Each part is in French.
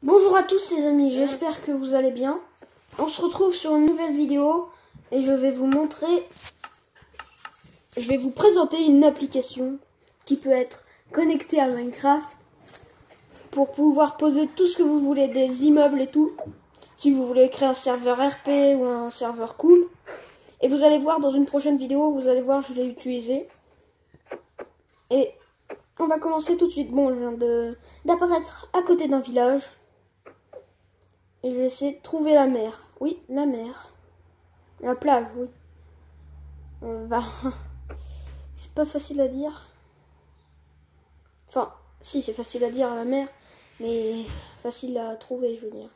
Bonjour à tous les amis, j'espère que vous allez bien. On se retrouve sur une nouvelle vidéo et je vais vous présenter une application qui peut être connectée à Minecraft pour pouvoir poser tout ce que vous voulez, des immeubles et tout. Si vous voulez créer un serveur RP ou un serveur cool. Et vous allez voir dans une prochaine vidéo, vous allez voir, je l'ai utilisé. Et on va commencer tout de suite. Bon, je viens d'apparaître à côté d'un village. Et je vais essayer de trouver la mer. Oui, la mer. La plage, oui. C'est pas facile à dire. Enfin, si, c'est facile à dire, la mer. Mais facile à trouver, je veux dire.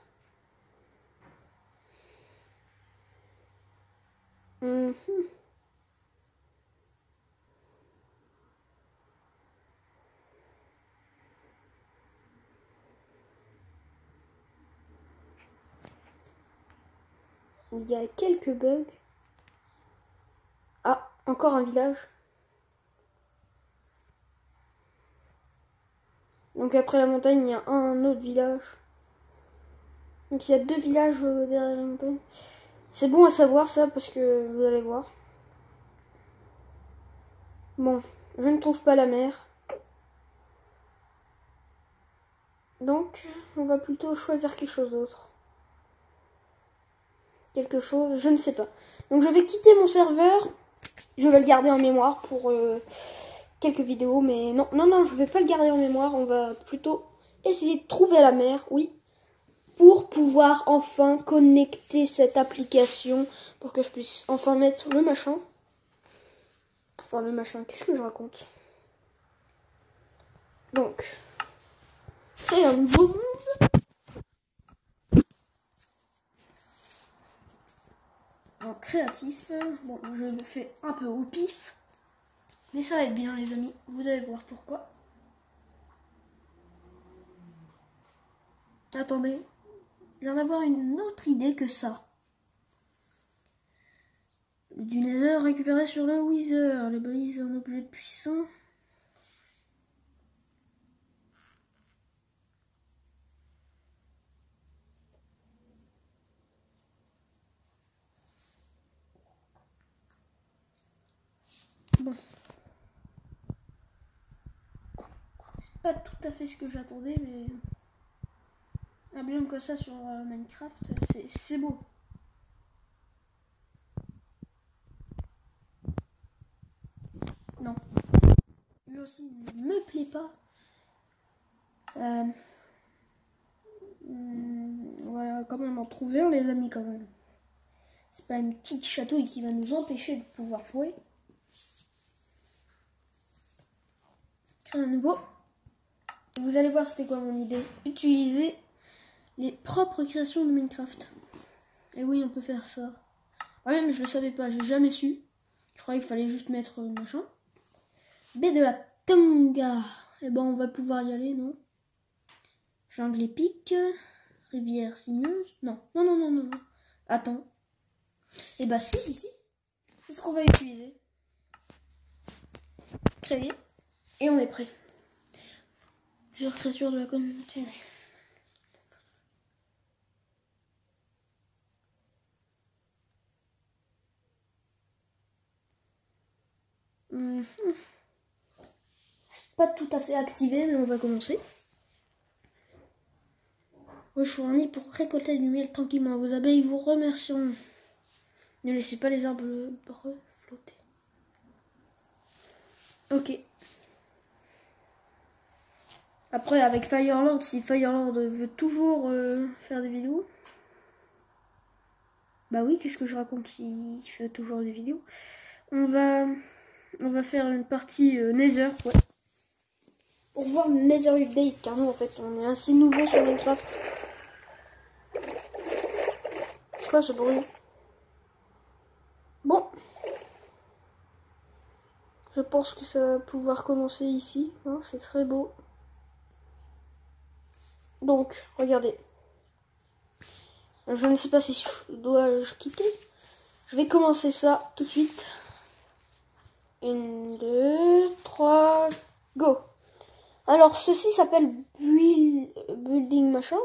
Il y a quelques bugs. Ah, encore un village. Donc après la montagne, il y a un autre village. Donc il y a deux villages derrière la montagne. C'est bon à savoir ça parce que vous allez voir. Bon, je ne trouve pas la mer. Donc, on va plutôt choisir quelque chose d'autre. Quelque chose, je ne sais pas. Donc je vais quitter mon serveur. Je vais le garder en mémoire pour quelques vidéos. Mais non, je vais pas le garder en mémoire. On va plutôt essayer de trouver la mer, oui. Pour pouvoir enfin connecter cette application. Pour que je puisse enfin mettre le machin. Enfin le machin, qu'est-ce que je raconte? Donc, créer un nouveau monde. En créatif, bon, je le fais un peu au pif. Mais ça va être bien les amis, vous allez voir pourquoi. Attendez, je viens d'avoir une autre idée que ça. Du Nether récupéré sur le Wither, les balises en objet puissant. Bon. C'est pas tout à fait ce que j'attendais, mais... un biome comme ça sur Minecraft, c'est beau. Non. Lui aussi ne me plaît pas. On va quand même en trouver un les amis quand même. C'est pas une petite chatouille qui va nous empêcher de pouvoir jouer. Créer un nouveau. Vous allez voir c'était quoi mon idée. Utiliser les propres créations de Minecraft. Et oui on peut faire ça. Ouais mais je le savais pas, j'ai jamais su. Je croyais qu'il fallait juste mettre le machin. Baie de la Tonga. Et ben on va pouvoir y aller, non? Jungle épique. Rivière sinueuse. Non. Attends. Et bah si. C'est ce qu'on va utiliser. Créer. Et on est prêt. Plusieurs créatures de la communauté. C'est pas tout à fait activé, mais on va commencer. Rejoignez pour récolter du miel tranquillement. Vos abeilles vous remercieront. Ne laissez pas les arbres flotter. Ok. Après, avec Firelord, si Firelord veut toujours faire des vidéos. Bah oui, qu'est-ce que je raconte? Il fait toujours des vidéos. On va faire une partie Nether, ouais. Pour voir le Nether Update, car nous, en fait, on est assez nouveau sur Minecraft. C'est quoi ce bruit? Bon. Je pense que ça va pouvoir commencer ici. Hein, c'est très beau. Donc, regardez. Je ne sais pas si dois-je quitter. Je vais commencer ça tout de suite. 1, 2, 3, go. Alors, ceci s'appelle building machin.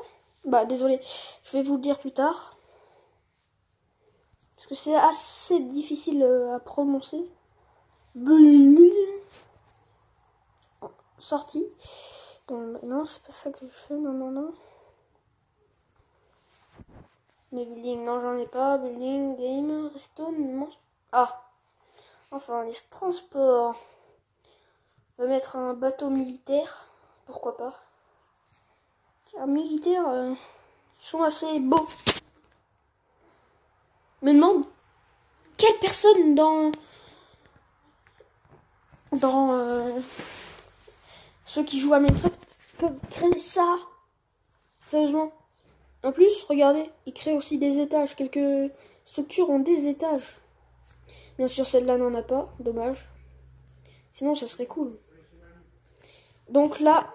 Bah désolé, je vais vous le dire plus tard. Parce que c'est assez difficile à prononcer. Sortie. Non, c'est pas ça que je fais, non. Mais building, non, j'en ai pas. Building, game, redstone, non. Ah, enfin, les transports. On va mettre un bateau militaire. Pourquoi pas. Car militaires sont assez beaux. Me demande quelle personne dans ceux qui jouent à Minecraft peuvent créer ça. Sérieusement. En plus, regardez, il crée aussi des étages. Quelques structures ont des étages. Bien sûr, celle-là n'en a pas. Dommage. Sinon, ça serait cool. Donc là,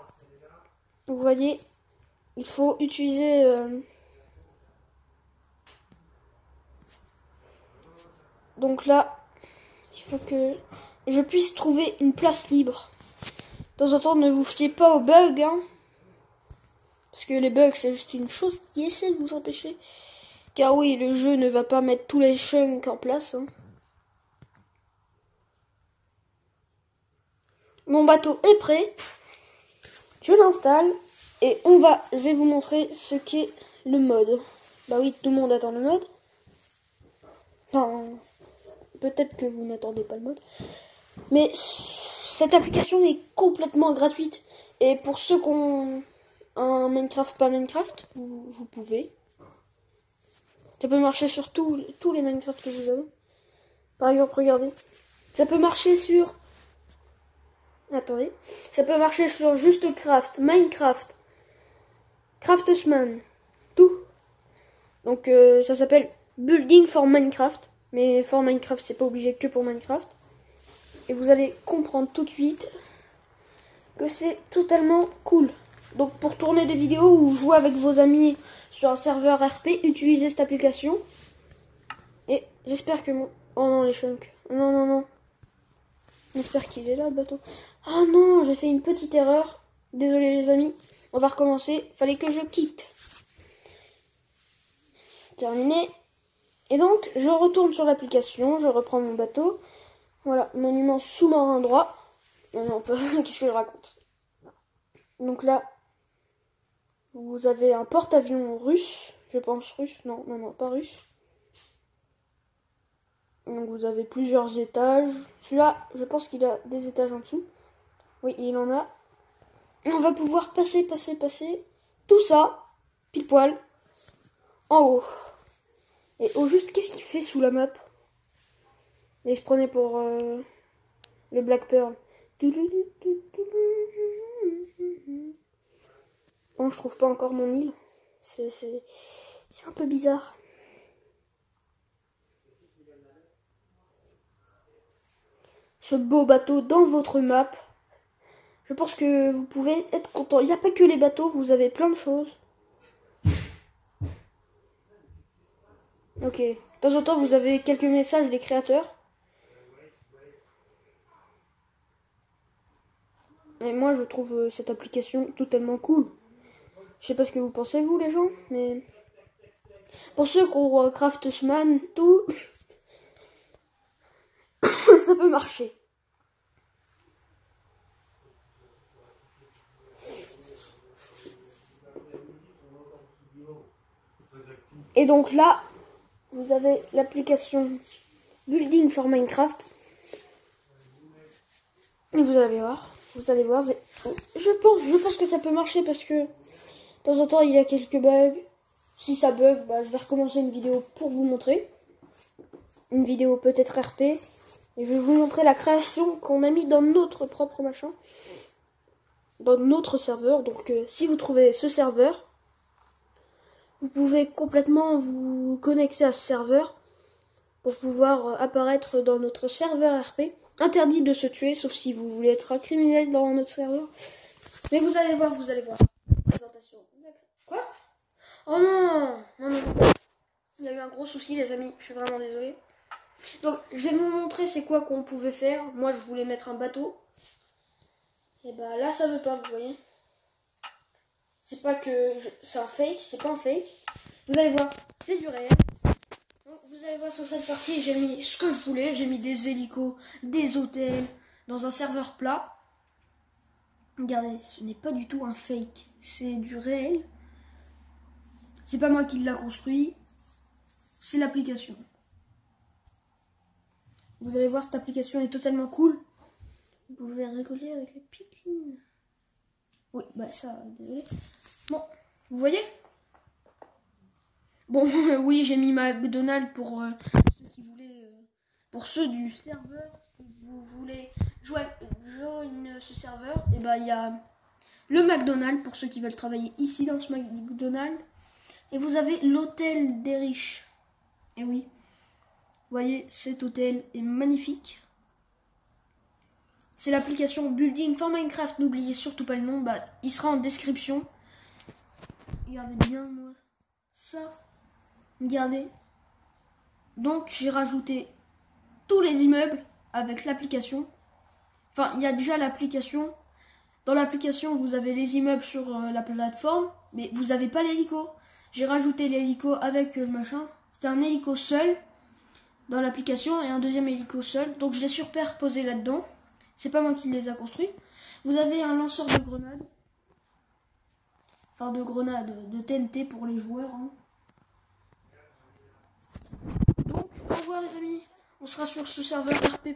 vous voyez, il faut utiliser... Donc là, il faut que je puisse trouver une place libre. De temps en temps, ne vous fiez pas aux bugs, hein. Parce que les bugs, c'est juste une chose qui essaie de vous empêcher. Car oui, le jeu ne va pas mettre tous les chunks en place, hein. Mon bateau est prêt. Je l'installe. Et je vais vous montrer ce qu'est le mode. Bah oui, tout le monde attend le mode. Non, peut-être que vous n'attendez pas le mode. Mais cette application est complètement gratuite. Et pour ceux qui ont un Minecraft, pas Minecraft, vous pouvez. Ça peut marcher sur tous les Minecraft que vous avez. Par exemple, regardez. Ça peut marcher sur... Attendez. Ça peut marcher sur Juste Craft, Minecraft, Craftsman, tout. Donc ça s'appelle Building for Minecraft. Mais for Minecraft, c'est pas obligé que pour Minecraft. Et vous allez comprendre tout de suite que c'est totalement cool. Donc pour tourner des vidéos ou jouer avec vos amis sur un serveur RP, utilisez cette application. Et j'espère que mon... Oh non, les chunks. Non. J'espère qu'il est là, le bateau. Oh non, j'ai fait une petite erreur. Désolé les amis. On va recommencer. Fallait que je quitte. Terminé. Et donc, je retourne sur l'application. Je reprends mon bateau. Voilà, monument sous-marin droit. Non, pas. Qu'est-ce que je raconte? Donc là, vous avez un porte-avions russe. Je pense russe. Non, pas russe. Donc vous avez plusieurs étages. Celui-là, je pense qu'il a des étages en dessous. Oui, il en a. Et on va pouvoir passer. Tout ça, pile poil, en haut. Et au juste, qu'est-ce qu'il fait sous la map? Et je prenais pour le Black Pearl. Bon, je trouve pas encore mon île. C'est un peu bizarre. Ce beau bateau dans votre map. Je pense que vous pouvez être content. Il n'y a pas que les bateaux, vous avez plein de choses. Ok. De temps en temps, vous avez quelques messages des créateurs. Et moi, je trouve cette application totalement cool. Je sais pas ce que vous pensez, vous, les gens, mais... Pour ceux qui ont Craftsman, tout... ça peut marcher. Et donc là, vous avez l'application Building for Minecraft. Et vous allez voir, je pense que ça peut marcher parce que de temps en temps il y a quelques bugs. Si ça bug, bah, je vais recommencer une vidéo pour vous montrer. Une vidéo peut-être RP. Et je vais vous montrer la création qu'on a mis dans notre propre machin. Dans notre serveur. Donc si vous trouvez ce serveur, vous pouvez complètement vous connecter à ce serveur pour pouvoir apparaître dans notre serveur RP. Interdit de se tuer, sauf si vous voulez être un criminel dans notre serveur. Mais vous allez voir. Présentation. Quoi? Oh non. Il y a eu un gros souci, les amis. Je suis vraiment désolée. Donc, je vais vous montrer c'est quoi qu'on pouvait faire. Moi, je voulais mettre un bateau. Et bah là, ça veut pas, vous voyez. C'est pas que c'est un fake, c'est pas un fake. Vous allez voir, c'est du réel. Donc, vous allez voir sur cette partie, j'ai mis ce que je voulais. J'ai mis des hélicos, des hôtels, dans un serveur plat. Regardez, ce n'est pas du tout un fake, c'est du réel. C'est pas moi qui l'a construit, c'est l'application. Vous allez voir, cette application est totalement cool. Vous pouvez rigoler avec les piglins. Oui, bah ça, désolé. Bon, vous voyez? Bon, oui, j'ai mis McDonald's pour ceux qui voulaient, pour ceux du serveur. Si vous voulez joindre ce serveur, et bah il y a le McDonald's pour ceux qui veulent travailler ici dans ce McDonald's. Et vous avez l'hôtel des riches. Et oui, vous voyez, cet hôtel est magnifique. C'est l'application Building for Minecraft. N'oubliez surtout pas le nom, bah, il sera en description. Regardez bien moi ça. Regardez. Donc j'ai rajouté tous les immeubles avec l'application. Enfin, il y a déjà l'application. Dans l'application, vous avez les immeubles sur la plateforme, mais vous n'avez pas l'hélico. J'ai rajouté l'hélico avec le machin. C'était un hélico seul dans l'application et un deuxième hélico seul. Donc je l'ai superposé là-dedans. C'est pas moi qui les a construits. Vous avez un lanceur de grenades. Enfin de grenades, de TNT pour les joueurs. Hein. Donc, au revoir les amis. On sera sur ce serveur RP.